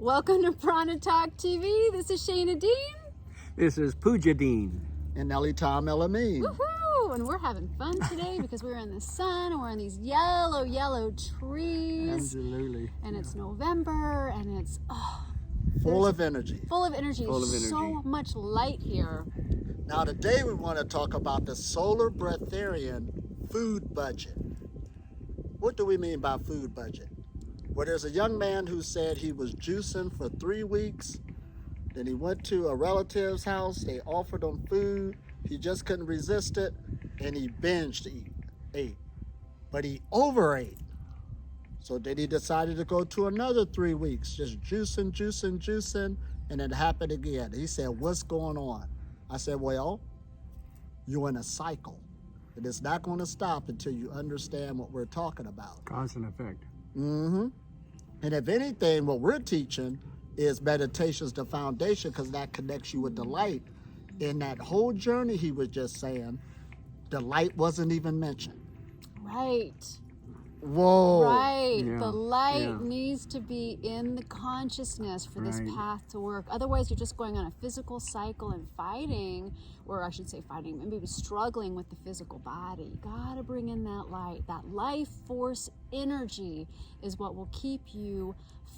Welcome to Pranic TV. This is Shana Dean. This is Puja Dean. And Elitom, El-Amin. Woohoo! And we're having fun today because we're in the sun and we're in these yellow trees. Absolutely. And it's November and it's Full of energy. Full of energy. Full of energy. So much light here. Now today we want to talk about the solar Breatharian food budget. What do we mean by food budget? Well, there's a young man who said he was juicing for 3 weeks. Then he went to a relative's house. They offered him food. He just couldn't resist it, and he binged ate. But he overate. So then he decided to go to another 3 weeks, just juicing, and it happened again. He said, "What's going on?" I said, "Well, you're in a cycle. And it's not going to stop until you understand what we're talking about." Cause and effect. Mm-hmm. And if anything, what we're teaching is meditation's the foundation, because that connects you with the light. In that whole journey he was just saying, the light wasn't even mentioned. Right. Whoa. Right. Yeah. The light Yeah. needs to be in the consciousness for this Right. path to work. Otherwise, you're just going on a physical cycle and fighting, or I should say fighting, maybe struggling with the physical body. You gotta bring in that light. That life force energy is what will keep you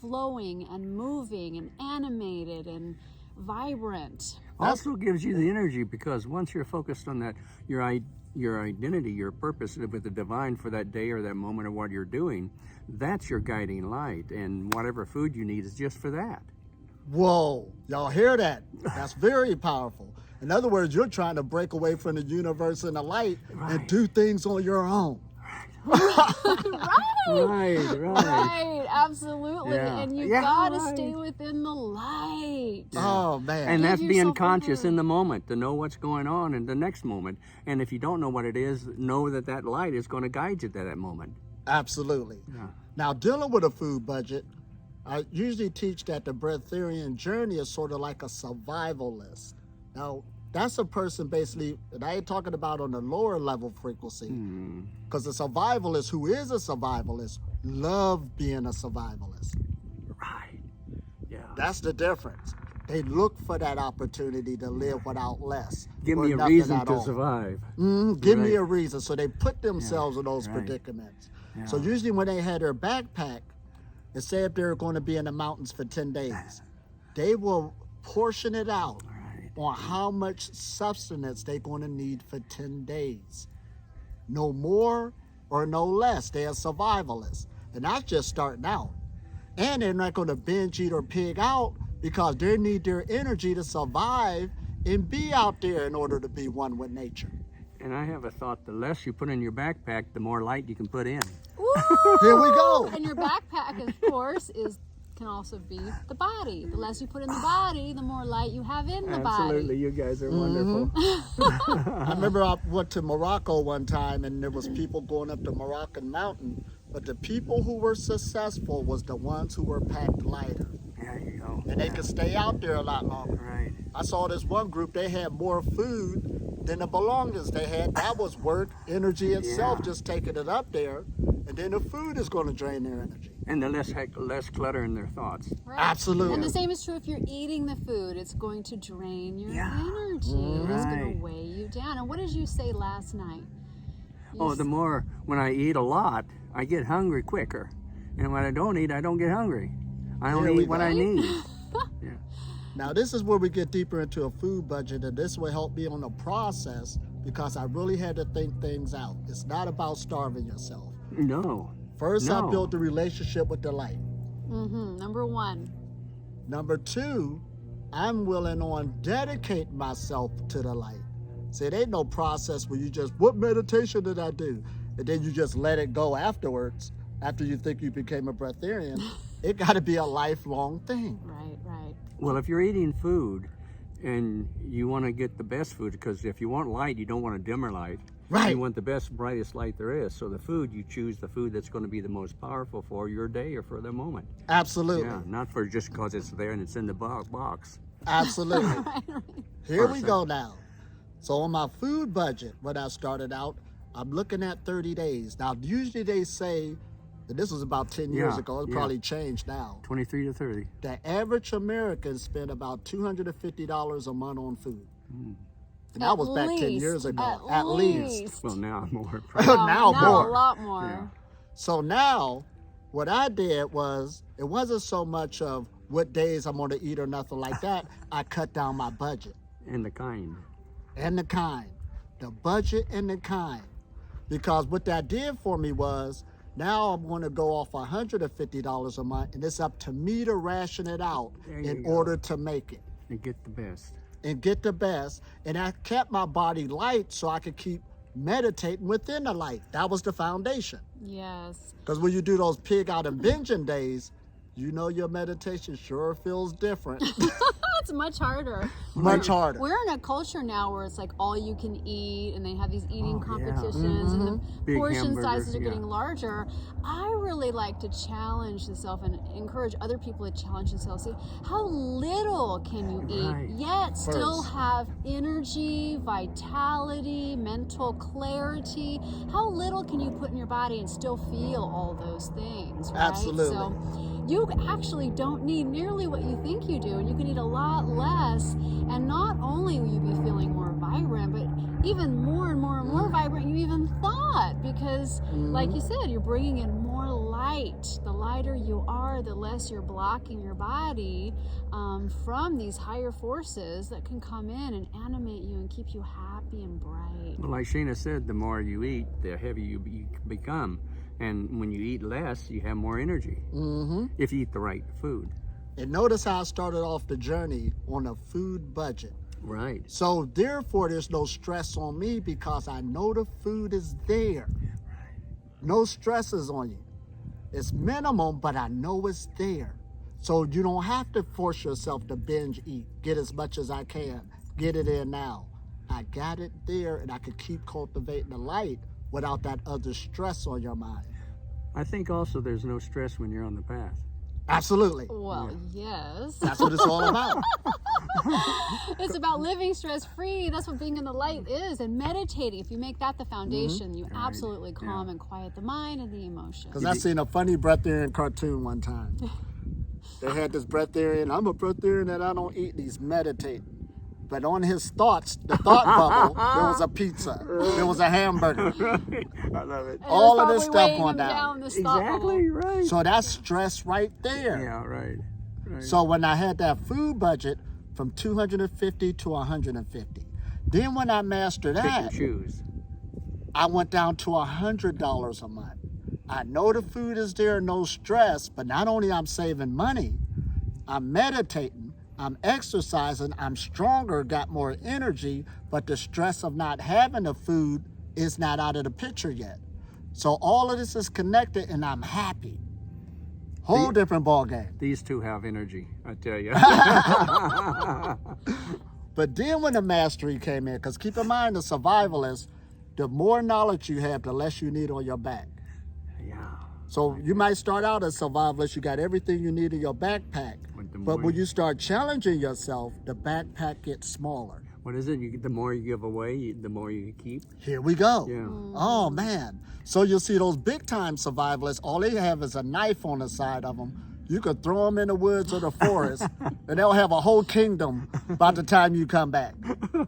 flowing and moving and animated and vibrant. Also gives you the energy, because once you're focused on that, your identity, your purpose with the divine for that day or that moment or what you're doing, that's your guiding light. And whatever food you need is just for that. Whoa. Y'all hear that? That's very powerful. In other words, you're trying to break away from the universe and the light and do things on your own. Right, absolutely. Yeah. And you Yeah, gotta right. stay within the light. Oh, man. And that's Give being yourself conscious over. in the moment, to know what's going on in the next moment. And if you don't know what it is, know that that light is going to guide you to that moment. Absolutely. Yeah. Now, dealing with a food budget, I usually teach that the Breatharian journey is sort of like a survivalist. Now, that's a person basically, and I ain't talking about on the lower level frequency, because a survivalist who is a survivalist love being a survivalist. Right. Yeah. That's the difference. They look for that opportunity to live without less. Give or me a nothing reason at to all. survive. Give me Right. a reason. So they put themselves in those right. predicaments. Yeah. So usually when they had their backpack, and say if they're going to be in the mountains for 10 days, they will portion it out on how much sustenance they're going to need for 10 days. No more or no less. They're survivalists. And that's just starting out. And they're not going to binge eat or pig out, because they need their energy to survive and be out there in order to be one with nature. And I have a thought, the less you put in your backpack, the more light you can put in. Woo! Here we go. And your backpack, of course, can also be the body. The less you put in the body, the more light you have in the Absolutely, body. you guys are wonderful. I remember I went to Morocco one time, and there was people going up the Moroccan mountain, but the people who were successful was the ones who were packed lighter, There you go. and they could stay out there a lot longer. Right. I saw this one group, they had more food than the belongings they had. That was work, energy itself, Yeah. just taking it up there, and then the food is going to drain their energy. And the less clutter in their thoughts. Right. Absolutely. And the same is true if you're eating the food. It's going to drain your Yeah. energy. It's going Right. to weigh you down. And what did you say last night? The more, when I eat a lot, I get hungry quicker. And when I don't eat, I don't get hungry. I There only we eat what go. I need. Yeah. Now, this is where we get deeper into a food budget, and this will help me on the process, because I really had to think things out. It's not about starving yourself. No. First, I No. built a relationship with the light. Number one. Number two, I'm willing on dedicate myself to the light. See, it ain't no process where you just, what meditation did I do? And then you just let it go afterwards, after you think you became a Breatharian. It got to be a lifelong thing. Right. Well, if you're eating food and you want to get the best food, because if you want light, you don't want a dimmer light. Right. You want the best, brightest light there is. So the food, you choose the food that's going to be the most powerful for your day or for the moment. Absolutely. Yeah, not for just because it's there and it's in the box. Absolutely. Here we Person. go now. So on my food budget, when I started out, I'm looking at 30 days. Now, usually they say and this was about 10 years Yeah, ago. It yeah. probably changed now. 23 to 30. The average American spent about $250 a month on food. And that At was back 10 least, years ago. at least. Well, now more. Now more. A lot more. Yeah. So now, what I did was, it wasn't so much of what days I'm going to eat or nothing like that. I cut down my budget. And the kind. And the kind. The budget and the kind. Because what that did for me was, now I'm going to go off $150 a month, and it's up to me to ration it out There you in go. order to make it. And get the best. And get the best. And I kept my body light so I could keep meditating within the light. That was the foundation. Yes. Because when you do those pig out and binging days, you know your meditation sure feels different. It's much harder. Much harder. We're in a culture now where it's like all you can eat, and they have these eating Oh, yeah. competitions, and the Big portion hamburger, sizes are yeah. getting larger. I really like to challenge myself and encourage other people to challenge themselves. See, how little can you eat, Right. yet still First. have energy, vitality, mental clarity? How little can you put in your body and still feel all those things, right? Absolutely. So you actually don't need nearly what you think you do, and you can eat a lot less, and not only will you be feeling more vibrant, but even more and more and more vibrant than you even thought, because like you said, you're bringing in more light. The lighter you are, the less you're blocking your body from these higher forces that can come in and animate you and keep you happy and bright. Well, like Shana said, the more you eat, the heavier you become. And when you eat less, you have more energy. If you eat the right food. And notice how I started off the journey on a food budget. Right. So therefore, there's no stress on me because I know the food is there. No stresses on you. It's minimum, but I know it's there. So you don't have to force yourself to binge eat. Get as much as I can. Get it in now. I got it there, and I could keep cultivating the light without that other stress on your mind. I think also there's no stress when you're on the path. Absolutely. Well, yes. That's what it's all about. It's about living stress-free. That's what being in the light is. And meditating, if you make that the foundation, you absolutely calm and quiet the mind and the emotions. Because I seen a funny Breatharian cartoon one time. They had this Breatharian, I'm a Breatharian and I don't eat, and he's meditating. But on his thoughts, the thought bubble, there was a pizza, there was a hamburger. I love it. And all it's of this probably stuff weighing going him down. this thought bubble. Exactly, right. So that's stress right there. Yeah, right. Right. So when I had that food budget from 250 to 150, then when I mastered Pick and that, choose. I went down to $100 a month. I know the food is there, no stress, but not only I'm saving money, I'm meditating, I'm exercising, I'm stronger, got more energy, but the stress of not having the food is not out of the picture yet. So all of this is connected and I'm happy. Whole different ball game. These two have energy, I tell you. But then when the mastery came in, because keep in mind the survivalist, the more knowledge you have, the less you need on your back. Yeah. So you might start out as survivalist, you got everything you need in your backpack. But when you start challenging yourself, the backpack gets smaller. What is it? The more you give away, the more you keep. Here we go. Yeah. Oh man. So you'll see those big time survivalists, all they have is a knife on the side of them. You could throw them in the woods or the forest and they'll have a whole kingdom by the time you come back.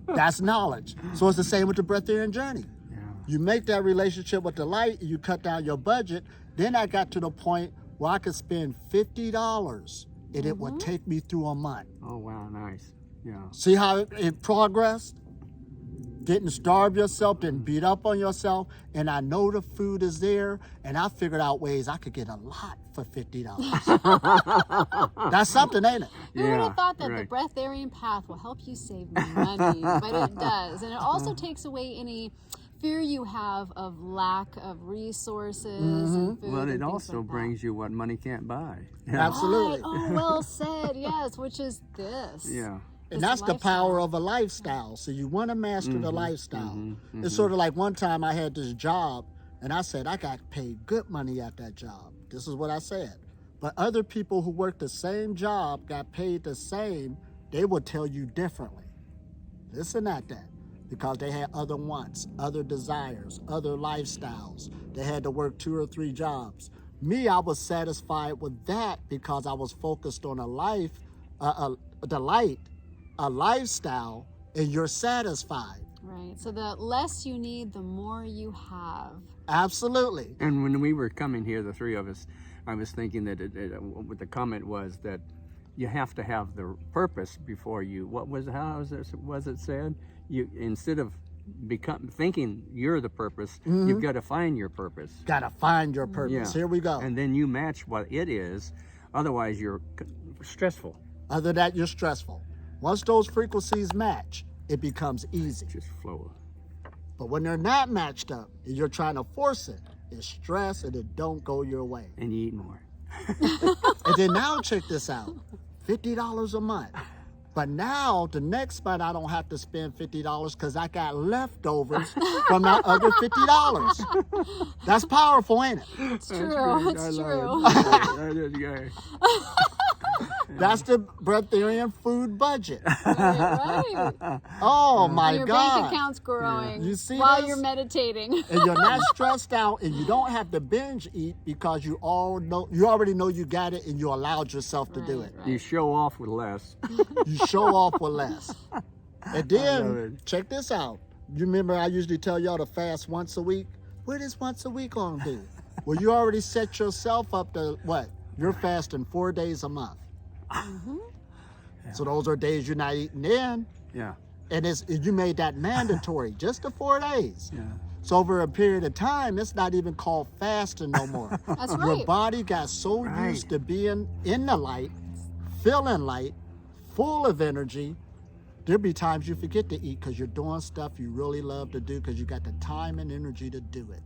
That's knowledge. So it's the same with the Breatharian journey. Yeah. You make that relationship with the light, you cut down your budget. Then I got to the point where I could spend $50 and it would take me through a month. Oh, wow, nice. Yeah. See how it progressed? Didn't starve yourself, didn't beat up on yourself, and I know the food is there, and I figured out ways I could get a lot for $50. That's something, ain't it? Who would Yeah, have thought that right. the Breatharian path will help you save money? But it does. And it also takes away any fear you have of lack of resources and food. Well, and it things also like that. brings you what money can't buy. Absolutely. Right. Oh, well said. Yes, which is this. Yeah. And This that's the lifestyle. power of a lifestyle. So you want to master the lifestyle. It's sort of like one time I had this job, and I said, I got paid good money at that job. This is what I said. But other people who worked the same job got paid the same, they would tell you differently. Listen at that. Because they had other wants, other desires, other lifestyles. They had to work 2 or 3 jobs. Me, I was satisfied with that because I was focused on a life, the light, a lifestyle, and you're satisfied. Right. So the less you need, the more you have. Absolutely. And when we were coming here, the three of us, I was thinking that what the comment was that you have to have the purpose before you. Was it said? You, instead of thinking you're the purpose, you've got to find your purpose. Got to find your purpose. Here we go. And then you match what it is. Otherwise, you're stressful. Other than that, you're stressful. Once those frequencies match, it becomes easy. Just flow. But when they're not matched up and you're trying to force it, it's stress and it don't go your way. And you eat more. And then now check this out, $50 a month. But now the next month I don't have to spend $50 because I got leftovers from that other $50. That's powerful, ain't it? It's true. It's true. That's the Breatharian food budget. Right. Oh And my your God. bank account's growing You see while this? you're meditating. And you're not stressed out and you don't have to binge eat because you already know you got it and you allowed yourself to do it. Right. You show off with less. You show off with less. And love then, it. check this out. You remember I usually tell y'all to fast once a week? What is once a week gonna do? Well, you already set yourself up to what? You're fasting 4 days a month. So those are days you're not eating in. Yeah. And you made that mandatory, just the 4 days. Yeah. So over a period of time, it's not even called fasting no more. That's Your right. body got so Right. used to being in the light, feeling light, full of energy. There'll be times you forget to eat because you're doing stuff you really love to do because you got the time and energy to do it.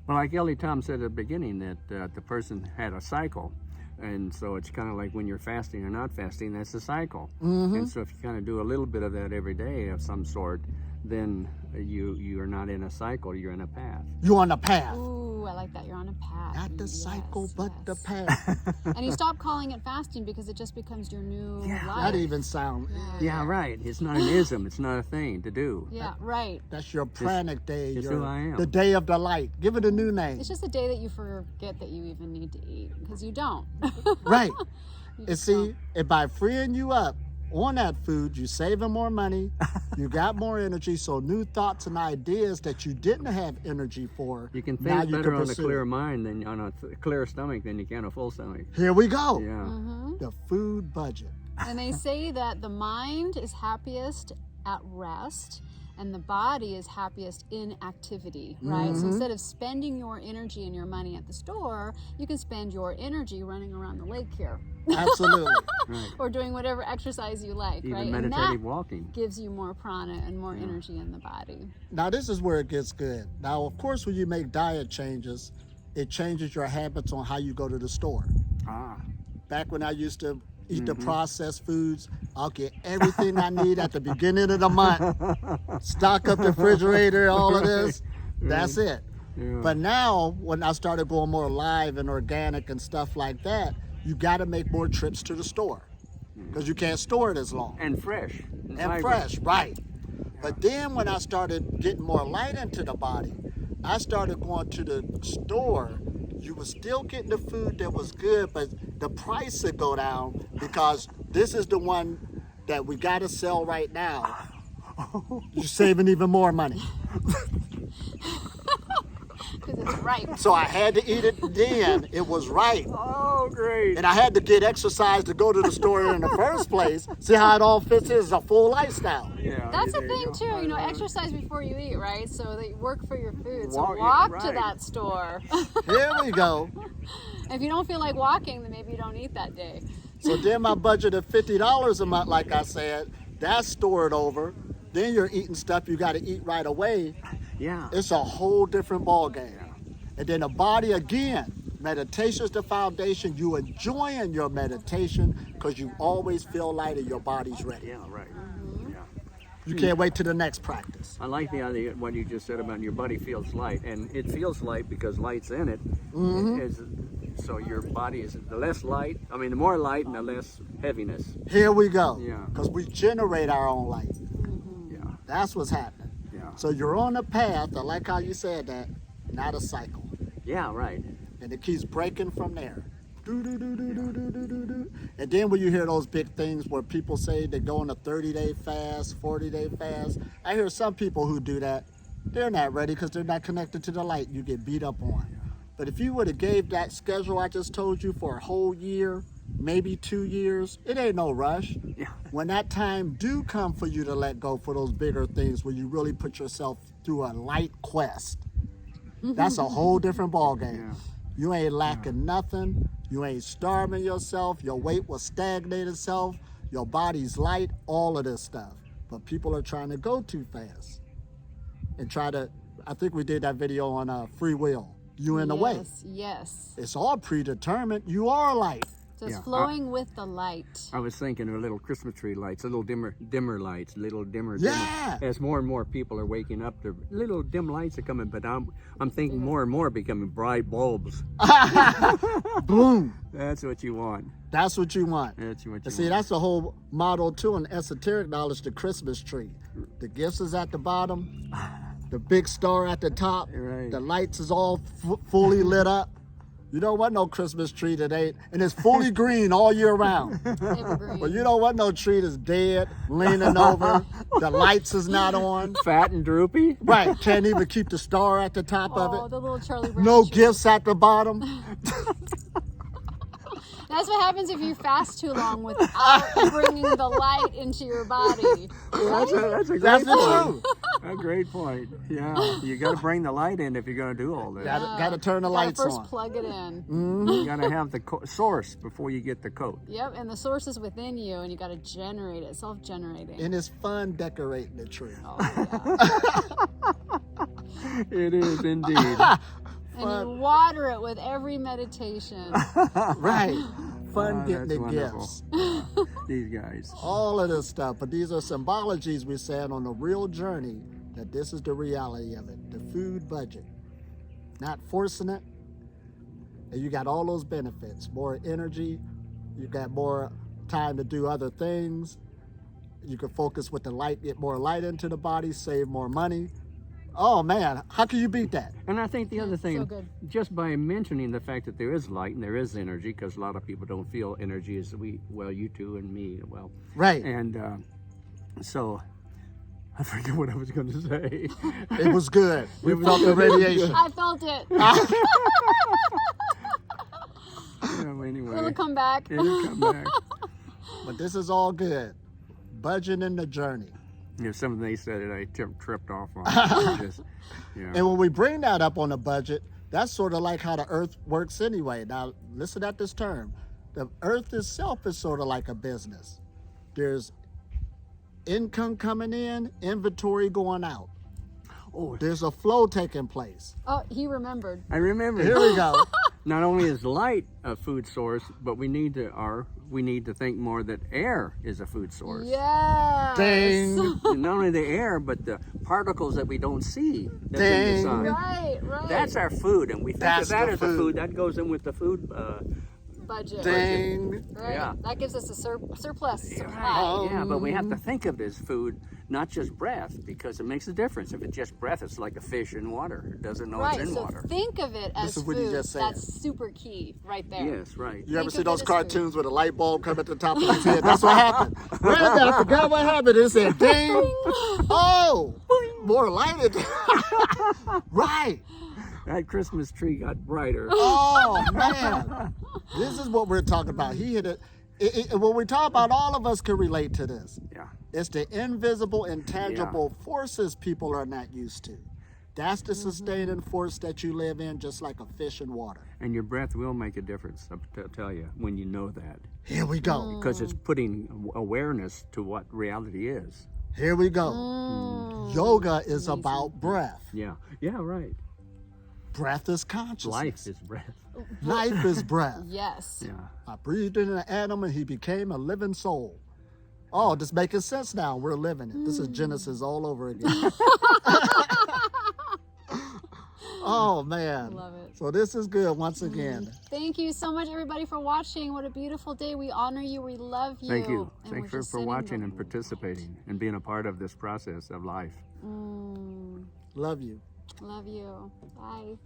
Well, like Elitom said at the beginning, that the person had a cycle. And so it's kind of like when you're fasting or not fasting, that's a cycle. And so if you kind of do a little bit of that every day of some sort, then you are not in a cycle, you're in a path. You're on a path. Ooh, I like that. You're on a path. Not the cycle, Yes, but the yes. path. And you stop calling it fasting because it just becomes your new life. That even sound. Yeah, right. It's not an ism. It's not a thing to do. Yeah, right. That's your Pranic day. just who I am. The day of the light. Give it a new name. It's just a day that you forget that you even need to eat because you don't. Right. You And just see, don't. and by freeing you up on that food, you're saving more money, you got more energy, so new thoughts and ideas that you didn't have energy for, You can now think you better can on a pursue. clear mind than on a clear stomach than you can a full stomach. Here we go. Yeah. The food budget. And they say that the mind is happiest at rest and the body is happiest in activity, right? So instead of spending your energy and your money at the store, you can spend your energy running around the lake here Absolutely. or doing whatever exercise you like, Even right? And meditative that walking. gives you more prana and more energy in the body. Now this is where it gets good. Now, of course, when you make diet changes, it changes your habits on how you go to the store. Ah. Back when I used to eat the processed foods, I'll get everything I need at the beginning of the month. Stock up the refrigerator, all of this. That's it. Yeah. But now, when I started going more live and organic and stuff like that, you got to make more trips to the store because you can't store it as long. And fresh. And vibrant. fresh, right. But then when I started getting more light into the body, I started going to the store. You were still getting the food that was good, but the price would go down because this is the one that we got to sell right now. You're saving even more money. Because it's ripe. So I had to eat it then. It was right. Oh, great. And I had to get exercise to go to the store in the first place. See how it all fits in? It's a full lifestyle. Yeah, That's the there thing go. too, you know, exercise before you eat, right? So that you work for your food. So Walk- walk yeah, to right. that store. Here we go. If you don't feel like walking, then maybe you don't eat that day. So then my budget of $50 a month, like I said, that's stored over. Then you're eating stuff you got to eat right away. Yeah. It's a whole different ball game. And then the body again, meditation is the foundation. You enjoying your meditation because you always feel light and your body's ready. Yeah, right. Yeah. You can't wait to the next practice. I like the idea what you just said about your body feels light, and it feels light because light's in it. So your body is the less light. I mean, the more light and the less heaviness. Here we go. Yeah. Because we generate our own light. Yeah. That's what's happening. Yeah. So you're on a path, I like how you said that, not a cycle. Yeah. Right. And it keeps breaking from there. Do, do, do, do, do, do, do, do, do. And then when you hear those big things where people say they go on a 30-day fast, 40-day fast, I hear some people who do that, they're not ready because they're not connected to the light. You get beat up on. But if you would have gave that schedule I just told you for a whole year, maybe 2 years, it ain't no rush. Yeah. When that time do come for you to let go for those bigger things where you really put yourself through a light quest, that's a whole different ball game. Yeah. You ain't lacking nothing. You ain't starving yourself. Your weight will stagnate itself. Your body's light, all of this stuff. But people are trying to go too fast and try to, I think we did that video on free will. You in the way. Yes, yes. It's all predetermined. You are light. Just Yeah, flowing with the light. I was thinking of little Christmas tree lights, little dimmer lights, little dimmer. Yeah. As more and more people are waking up, the little dim lights are coming, but I'm thinking more and more becoming bright bulbs. Boom. That's what you want. That's what you want. That's what you And see, want. that's the whole model too in esoteric knowledge, the Christmas tree. The gifts is at the bottom, the big star at the top, Right. the lights is all fully lit up. You don't want no Christmas tree that ain't, and it's fully green all year round. Evergreen. But you don't want no tree that's dead, leaning over, the lights is not on. Fat and droopy. Right, can't even keep the star at the top Oh, of it. the little Charlie Brown No tree. gifts at the bottom. That's what happens if you fast too long without bringing the light into your body. That's a great That's the point. truth. A great point. Yeah, you got to bring the light in if you're going to do all this. Gotta turn the Gotta lights first on. plug it in. You got to have the source before you get the coat. Yep, and the source is within you, and you got to generate it, self-generating. And it's fun decorating the tree. Oh, yeah. It is indeed. And you water it with every meditation. Right. Fun Oh, getting that's the wonderful. gifts. These guys. All of this stuff. But these are symbologies we said on the real journey that this is the reality of it. The food budget. Not forcing it. And you got all those benefits. More energy. You got more time to do other things. You can focus with the light, get more light into the body, save more money. Oh man, how can you beat that? And I think the other thing, so good. just by mentioning the fact that there is light and there is energy, because a lot of people don't feel energy as you two and me, well. Right. And so, I forget what I was going to say. It was good. We felt the radiation. I felt it. Anyway, It'll come back. it'll come back. But this is all good. Budgeting the journey. There's something they said that I tripped off on. Just, And when we bring that up on a budget, that's sort of like how the earth works anyway. Now, listen at this term. The earth itself is sort of like a business. There's income coming in, inventory going out. Oh, There's a flow taking place. Oh, he remembered. I remember. Here we go. Not only is light a food source, but we need to think more that air is a food source. Yes. Ding. And not only the air, but the particles that we don't see that's in Ding. the sun. Right, right. That's our food, and we think That's of that the as the food. food. That goes in with the food. budget. Ding. Right. Yeah. That gives us a surplus supply. Yeah, but we have to think of this food, not just breath, because it makes a difference. If it's just breath, it's like a fish in water. It doesn't know Right, it's in so water. think of it as is what he food. just said. That's super key right there. Yes, right. You ever Think see of those it as food. cartoons with a light bulb come at the top of his head? That's what happened. Wait a minute, I forgot what happened. It said ding. Oh, more lighted. Right. That Christmas tree got brighter. Oh, man. This is what we're talking about. He hit it. When we talk about, all of us can relate to this. Yeah. It's the invisible, intangible forces people are not used to. That's the sustaining force that you live in, just like a fish in water. And your breath will make a difference, I'll tell you, when you know that. Here we go. Because it's putting awareness to what reality is. Here we go. Mm. Yoga is about breath. Yeah. Yeah, right. Breath is consciousness. Life is breath. Life is breath. Yes. Yeah. I breathed in an atom and he became a living soul. Oh, this making sense now. We're living it. This is Genesis all over again. Oh, man. Love it. So this is good once again. Thank you so much, everybody, for watching. What a beautiful day. We honor you. We love you. Thank you. And Thanks we're for just sending watching the- and participating and being a part of this process of life. Love you. Love you. Bye.